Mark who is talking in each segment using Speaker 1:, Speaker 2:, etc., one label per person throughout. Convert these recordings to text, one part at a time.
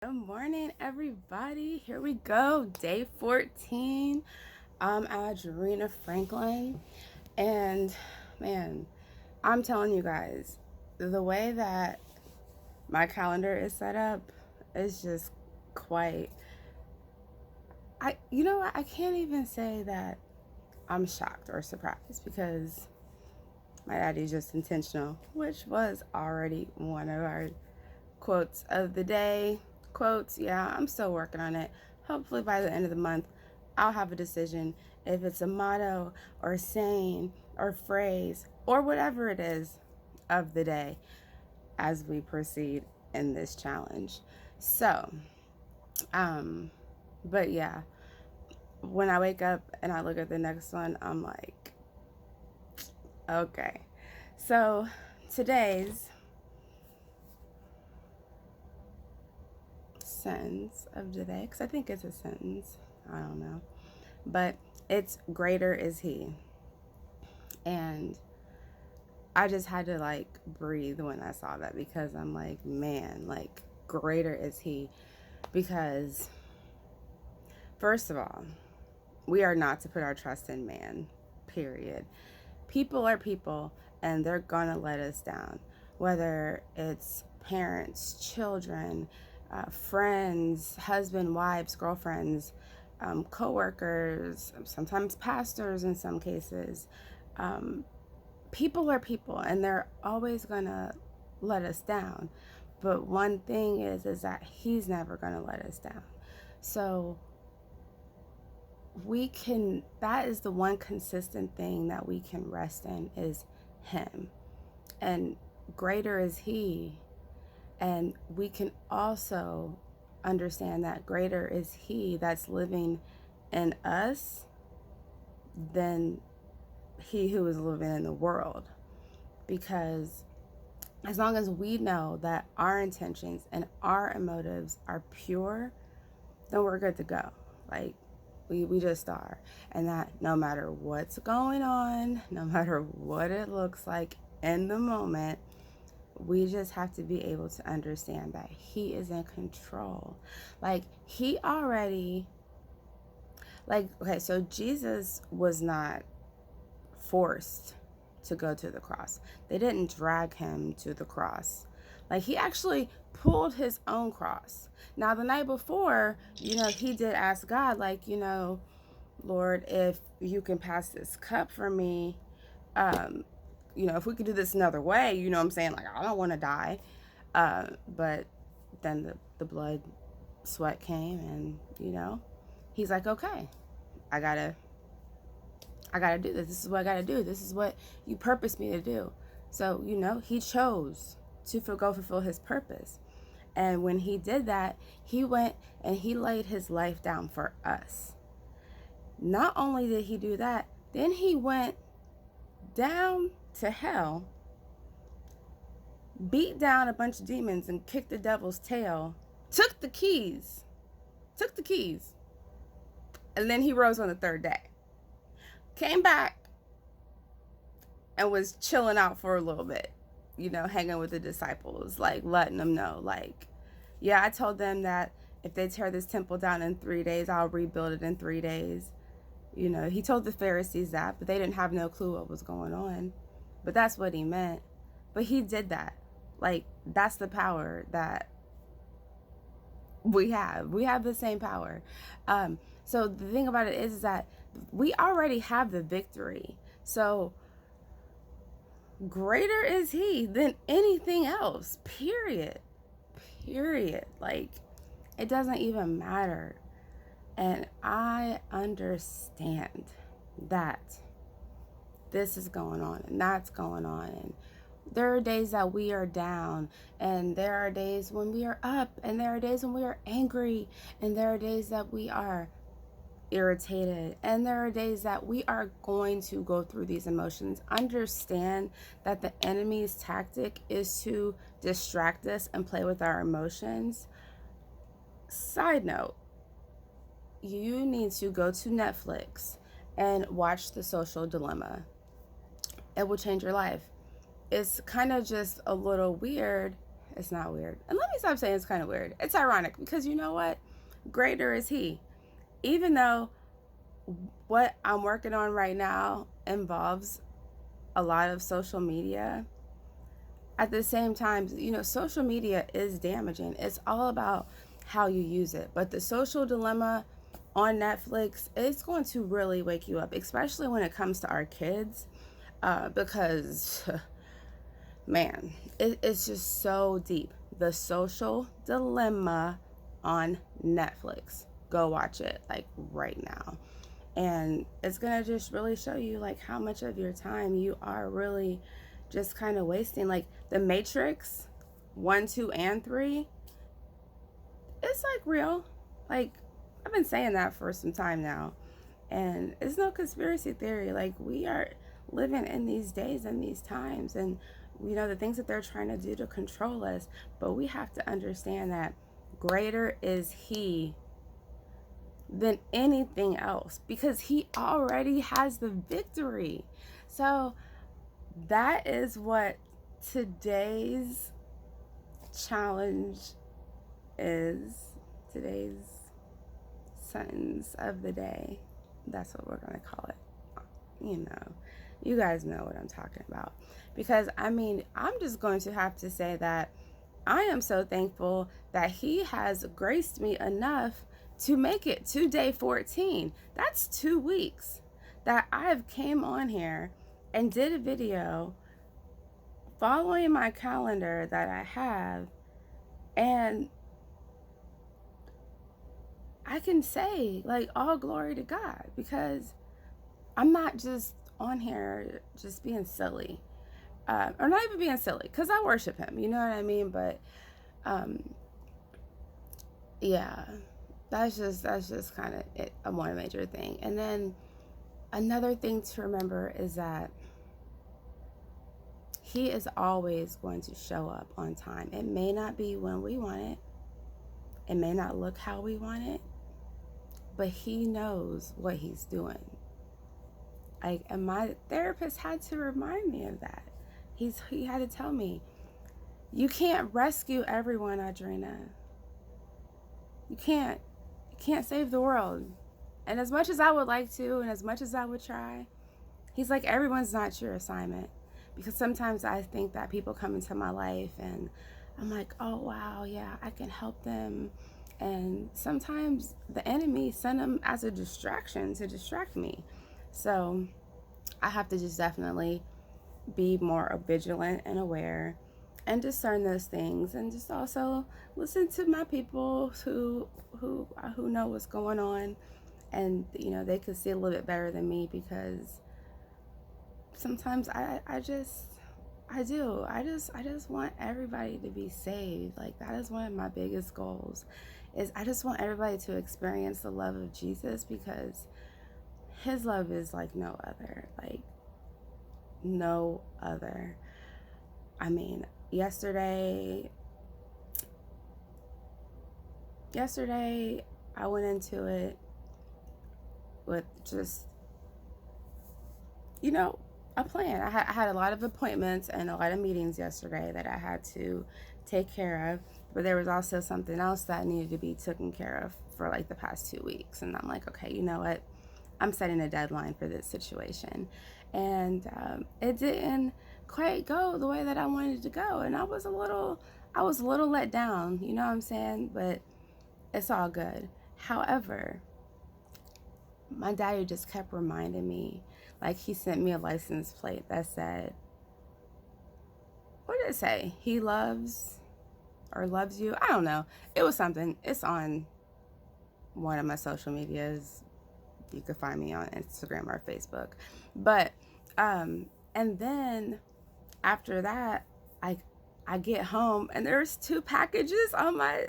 Speaker 1: Good morning, everybody. Here we go, day 14. I'm Adrena Franklin, and man, I'm telling you guys, the way that my calendar is set up is just quite. You know what? I can't even say that I'm shocked or surprised because my daddy's just intentional, which was already one of our quotes of the day. Quotes, yeah, I'm still working on it. Hopefully by the end of the month, I'll have a decision if it's a motto or saying or phrase or whatever it is of the day as we proceed in this challenge. So, um, but yeah, when I wake up and I look at the next one, I'm like, okay. So today's sentence of the day, because I think it's a sentence, I don't know, but it's greater is he. And I just had to like breathe when I saw that because I'm like, man, like greater is he. Because first of all, we are not to put our trust in man, period. People are people and they're gonna let us down, whether it's parents, children, friends, husband, wives, girlfriends, co-workers, sometimes pastors in some cases. um, People are people and they're always gonna let us down, but one thing is that he's never gonna let us down. So we can, that is the one consistent thing that we can rest in is him, and greater is he. And we can also understand that greater is he that's living in us than he who is living in the world. Because as long as we know that our intentions and our motives are pure, then we're good to go. Like, we just are. And that no matter what's going on, no matter what it looks like in the moment, we just have to be able to understand that he is in control. Like, he already, like, okay, so Jesus was not forced to go to the cross. They didn't drag him to the cross. Like, he actually pulled his own cross. Now, the night before, he did ask God, like, Lord, if you can pass this cup for me, um, if we could do this another way, you know what I'm saying? Like, I don't want to die. But then the blood sweat came, and, he's like, okay, I gotta do this. This is what I gotta do. This is what you purposed me to do. So, he chose to go fulfill his purpose. And when he did that, he went and he laid his life down for us. Not only did he do that, then he went down to hell, beat down a bunch of demons and kicked the devil's tail, took the keys, and then he rose on the third day. Came back and was chilling out for a little bit, hanging with the disciples, like letting them know, like, yeah, I told them that if they tear this temple down in 3 days, I'll rebuild it in 3 days. He told the Pharisees that, but they didn't have no clue what was going on. But that's what he meant. But he did that. Like, that's the power that we have. We have the same power. So the thing about it is that we already have the victory. So greater is he than anything else, period. Like, it doesn't even matter. And I understand that this is going on and that's going on, and there are days that we are down, and there are days when we are up, and there are days when we are angry, and there are days that we are irritated, and there are days that we are going to go through these emotions. Understand that the enemy's tactic is to distract us and play with our emotions. Side note, you need to go to Netflix and watch The Social Dilemma. It will change your life. It's kind of just a little weird. It's not weird. And let me stop saying it's kind of weird. It's ironic because you know what? Greater is he. Even though what I'm working on right now involves a lot of social media, at the same time, you know, social media is damaging. It's all about how you use it. But the Social Dilemma on Netflix is going to really wake you up, especially when it comes to our kids, because man, it's just so deep. The Social Dilemma on Netflix. Go watch it like right now. And it's going to just really show you like how much of your time you are really just kind of wasting. Like The Matrix 1, 2, and 3, it's like real. Like I've been saying that for some time now. And it's no conspiracy theory. Like we are living in these days and these times, and you know the things that they're trying to do to control us, but we have to understand that greater is he than anything else because he already has the victory. So that is what today's challenge is. Today's sentence of the day. That's what we're going to call it. You know, you guys know what I'm talking about. Because, I mean, I'm just going to have to say that I am so thankful that he has graced me enough to make it to day 14. That's 2 weeks that I've came on here and did a video following my calendar that I have, and I can say like all glory to God because I'm not just on here just being silly, or not even being silly because I worship him, you know what I mean? But yeah, that's just kind of it, one major thing. And then another thing to remember is that he is always going to show up on time. It may not be when we want it. It may not look how we want it, but he knows what he's doing. Like, and my therapist had to remind me of that. He had to tell me, you can't rescue everyone, Audrina. You can't save the world. And as much as I would like to, and as much as I would try, he's like, everyone's not your assignment. Because sometimes I think that people come into my life and I'm like, oh wow, yeah, I can help them. And sometimes the enemy send them as a distraction to distract me. So I have to just definitely be more vigilant and aware and discern those things, and just also listen to my people who know what's going on, and you know they could see a little bit better than me, because sometimes I just want everybody to be saved. Like that is one of my biggest goals, is I just want everybody to experience the love of Jesus, because his love is like no other, like no other. I mean, yesterday I went into it with just, you know, a plan. I had a lot of appointments and a lot of meetings yesterday that I had to take care of, but there was also something else that needed to be taken care of for like the past 2 weeks. And I'm like, okay, you know what? I'm setting a deadline for this situation. And it didn't quite go the way that I wanted it to go. And I was a little let down, you know what I'm saying? But it's all good. However, my daddy just kept reminding me, like he sent me a license plate that said, what did it say? He loves or loves you. I don't know. It was something. It's on one of my social medias. You can find me on Instagram or Facebook. But and then after that, I get home and there's 2 packages on my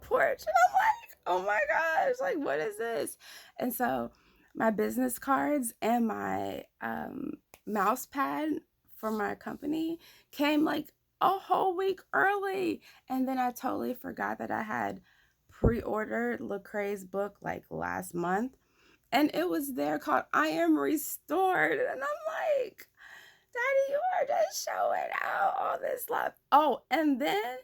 Speaker 1: porch, and I'm like, oh my gosh, like what is this? And so my business cards and my mouse pad for my company came like a whole week early. And then I totally forgot that I had pre-ordered Lecrae's book like last month, and it was there called I Am Restored. And I'm like, Daddy, you are just showing out all this love. Oh, and then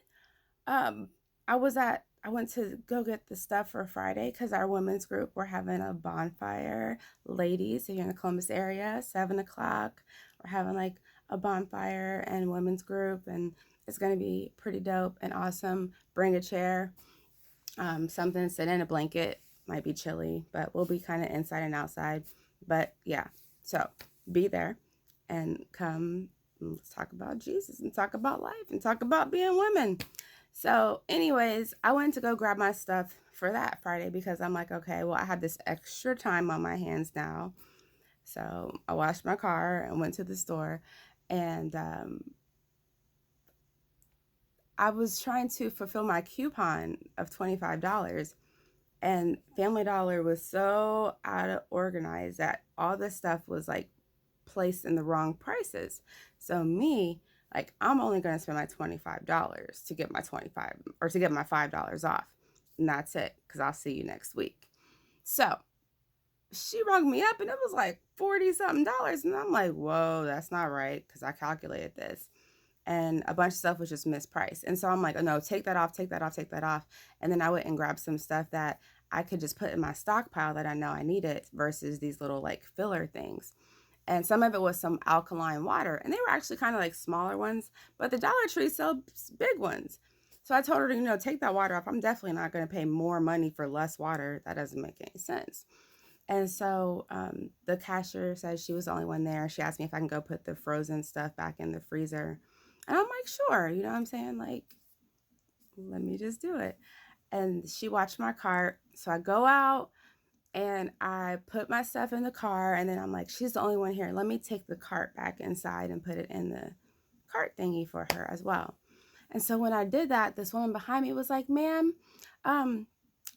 Speaker 1: Um, I went to go get the stuff for Friday because our women's group were having a bonfire. Ladies, if you're in the Columbus area, 7 o'clock, we're having like a bonfire and women's group, and it's gonna be pretty dope and awesome. Bring a chair, something to sit in, a blanket. Might be chilly, but we'll be kind of inside and outside. But yeah, so be there and come. Let's talk about Jesus and talk about life and talk about being women. So, anyways, I went to go grab my stuff for that Friday because I'm like, okay, well, I had this extra time on my hands now. So I washed my car and went to the store, and I was trying to fulfill my coupon of $25, and Family Dollar was so out of organized that all this stuff was like placed in the wrong prices. So me, like, I'm only going to spend my $25 to get my 25 or to get my $5 off. And that's it, because I'll see you next week. So she rung me up and it was like 40 something dollars. And I'm like, whoa, that's not right, because I calculated this. And a bunch of stuff was just mispriced. And so I'm like, oh no, take that off, take that off, take that off. And then I went and grabbed some stuff that I could just put in my stockpile that I know I needed versus these little like filler things. And some of it was some alkaline water, and they were actually kind of like smaller ones, but the Dollar Tree sells big ones. So I told her to, take that water off. I'm definitely not going to pay more money for less water. That doesn't make any sense. And so the cashier said she was the only one there. She asked me if I can go put the frozen stuff back in the freezer. And I'm like, sure. You know what I'm saying? Like, let me just do it. And she watched my cart. So I go out and I put my stuff in the car. And then I'm like, she's the only one here. Let me take the cart back inside and put it in the cart thingy for her as well. And so when I did that, this woman behind me was like, ma'am, I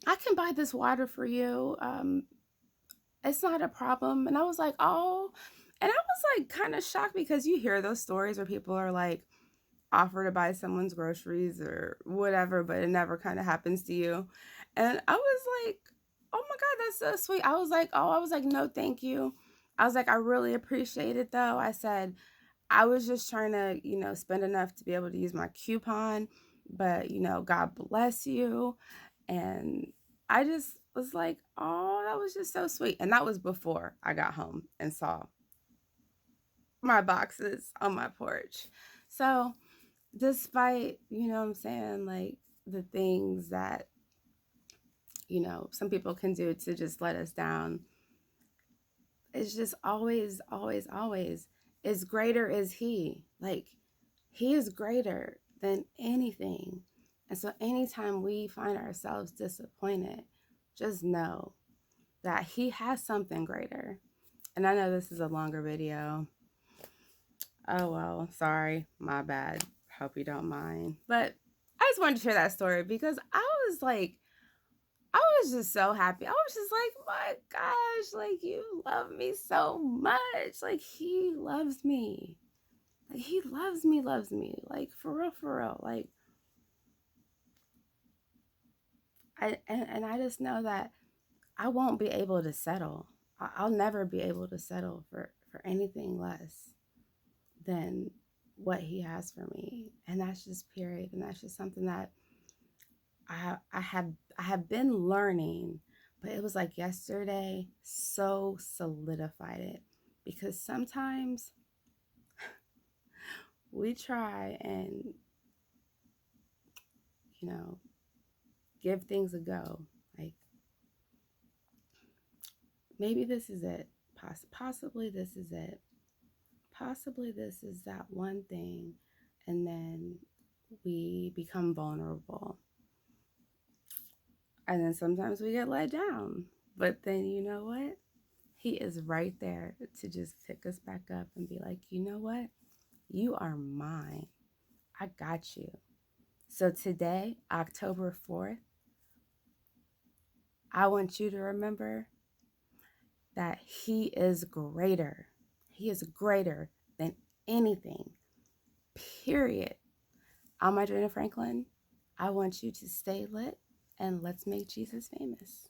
Speaker 1: can buy this water for you. It's not a problem. And I was like, oh. And I was like kind of shocked, because you hear those stories where people are like offer to buy someone's groceries or whatever, but it never kind of happens to you. And I was like, oh my God, that's so sweet. I was like, no, thank you. I was like, I really appreciate it though. I said, I was just trying to, spend enough to be able to use my coupon, but, God bless you. And I just was like, oh, that was just so sweet. And that was before I got home and saw my boxes on my porch. So, despite, what I'm saying, like the things that, some people can do to just let us down, it's just always, always, always, is greater is He. Like, He is greater than anything. And so anytime we find ourselves disappointed, just know that He has something greater. And I know this is a longer video. Oh, well, sorry, my bad. Hope you don't mind. But I just wanted to share that story because I was just so happy. I was just like, my gosh, like, you love me so much. Like, He loves me. Like, He loves me. Like, for real, for real. Like, and I just know that I won't be able to settle. I'll never be able to settle for anything less than what He has for me. And that's just period. And that's just something that I have been learning, but it was like yesterday so solidified it, because sometimes we try and give things a go, like maybe this is it, possibly this is it, possibly this is that one thing, and then we become vulnerable. And then sometimes we get let down. But then you know what? He is right there to just pick us back up and be like, you know what? You are mine. I got you. So today, October 4th, I want you to remember that He is greater. He is greater than anything. Period. I'm Adriana Franklin. I want you to stay lit, and let's make Jesus famous.